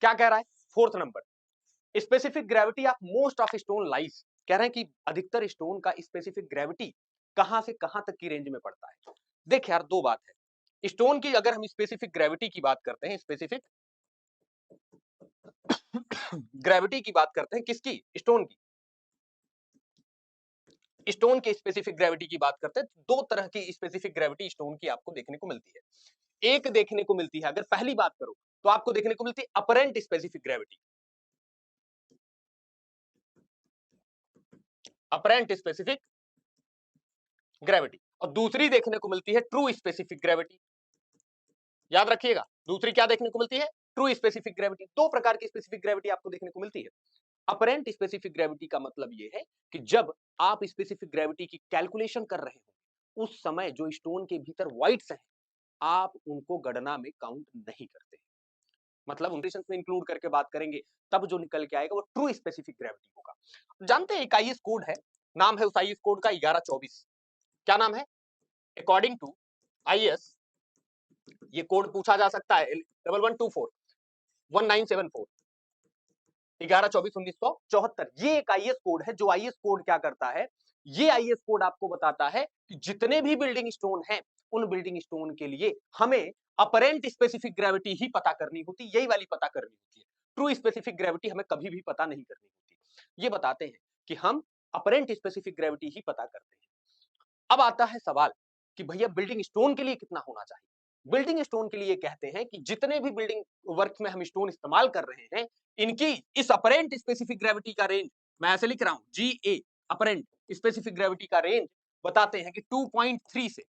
क्या कह रहा है? Fourth number, specific gravity of most of stone lies, कह रहे हैं कि अधिकतर स्टोन का स्पेसिफिक ग्रेविटी कहां से कहां तक की रेंज में पड़ता है। देख यार, दो बात है, स्टोन की अगर हम स्पेसिफिक ग्रेविटी की बात करते हैं, स्पेसिफिक ग्रेविटी की बात करते हैं, किसकी? स्टोन की। स्टोन के स्पेसिफिक ग्रेविटी की बात करते हैं, दो तरह की स्पेसिफिक ग्रेविटी स्टोन की आपको देखने को मिलती है। एक देखने को मिलती है, अगर पहली बात करो तो आपको देखने को मिलती है apparent specific gravity, apparent specific gravity, और दूसरी देखने को मिलती है ट्रू स्पेसिफिक ग्रेविटी। याद रखिएगा, दूसरी क्या देखने को मिलती है? True specific gravity. दो प्रकार की स्पेसिफिक ग्रेविटी आपको देखने को मिलती है। अपरेंट स्पेसिफिक ग्रेविटी का मतलब यह है कि जब आप स्पेसिफिक ग्रेविटी की कैलकुलेशन कर रहे हो, उस समय जो स्टोन के भीतर वॉइड्स हैं, आप उनको गणना में काउंट नहीं करते, मतलब उन में इंक्लूड करके बात करेंगे, तब जो निकल के आएगा वो ट्रू स्पेसिफिक ग्रेविटी होगा। जानते हैं एक आईएस कोड है, नाम है उस आईएस कोड का 1124। क्या नाम है? अकॉर्डिंग टू आईएस, ये कोड पूछा जा सकता है 1124 1974 11/24/1974। ये एक आईएस कोड है, जो आईएस कोड क्या करता है, ये आईएस कोड आपको बताता है कि जितने भी बिल्डिंग स्टोन हैं, उन बिल्डिंग स्टोन के लिए हमें अपरेंट स्पेसिफिक ग्रेविटी ही पता करनी होती, यही वाली पता करनी होती है। ट्रू स्पेसिफिक ग्रेविटी हमें कभी भी पता नहीं करनी होती। ये बताते हैं कि हम अपरेंट स्पेसिफिक ग्रेविटी ही पता करते हैं। अब आता है सवाल कि भैया बिल्डिंग स्टोन के लिए कितना होना चाहिए? बिल्डिंग स्टोन के लिए कहते हैं कि जितने भी बिल्डिंग वर्क में हम स्टोन इस्तेमाल कर रहे हैं, इनकी इस अपरेंट स्पेसिफिक ग्रेविटी का रेंज, मैं ऐसे लिख रहा हूं, जीए अपरेंट स्पेसिफिक ग्रेविटी का रेंज बताते हैं कि 2.3 से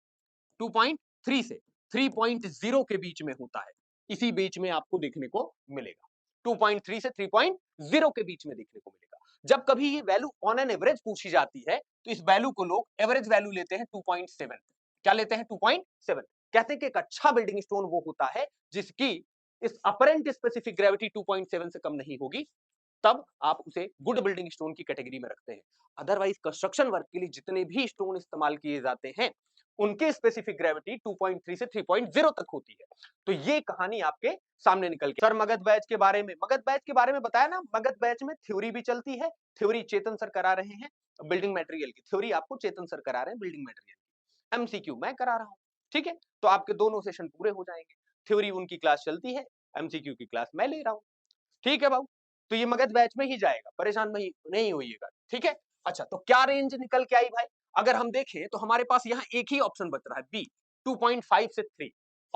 2.3 से 3.0 के बीच में होता है। इसी बीच में आपको देखने को मिलेगा, 2.3 से 3.0 के बीच में देखने को मिलेगा। जब कभी ये वैल्यू ऑन एन एवरेज पूछी जाती है, तो इस वैल्यू को लोग एवरेज वैल्यू लेते हैं 2.7। क्या लेते हैं? 2.7। कहते हैं कि एक अच्छा बिल्डिंग स्टोन वो होता है जिसकी इस अपरेंट स्पेसिफिक ग्रेविटी 2.7 से कम नहीं होगी, तब आप उसे गुड बिल्डिंग स्टोन की कैटेगरी में रखते हैं। अदरवाइज कंस्ट्रक्शन वर्क के लिए जितने भी स्टोन इस्तेमाल किए जाते हैं, उनके स्पेसिफिक ग्रेविटी 2.3 से 3.0 तक होती है। तो ये कहानी आपके सामने निकल के सर मगध बैच के बारे में, मगध बैच के बारे में बताया ना, मगध बैच में थ्योरी भी चलती है। थ्योरी चेतन सर करा रहे हैं, बिल्डिंग मटेरियल की थ्योरी आपको चेतन सर करा रहे हैं, बिल्डिंग मटेरियल की एमसीक्यू मैं करा रहा हूं। ठीक है, तो आपके दोनों सेशन पूरे हो जाएंगे। थ्योरी उनकी क्लास चलती है, एमसीक्यू की क्लास मैं ले रहा हूं। ठीक है बाबू, तो ये मगध बैच में ही जाएगा, परेशान नहीं होइएगा। ठीक है, अच्छा तो क्या रेंज निकल के आई भाई? अगर हम देखें तो हमारे पास यहाँ एक ही ऑप्शन बच रहा है, बी 2.5 से 3।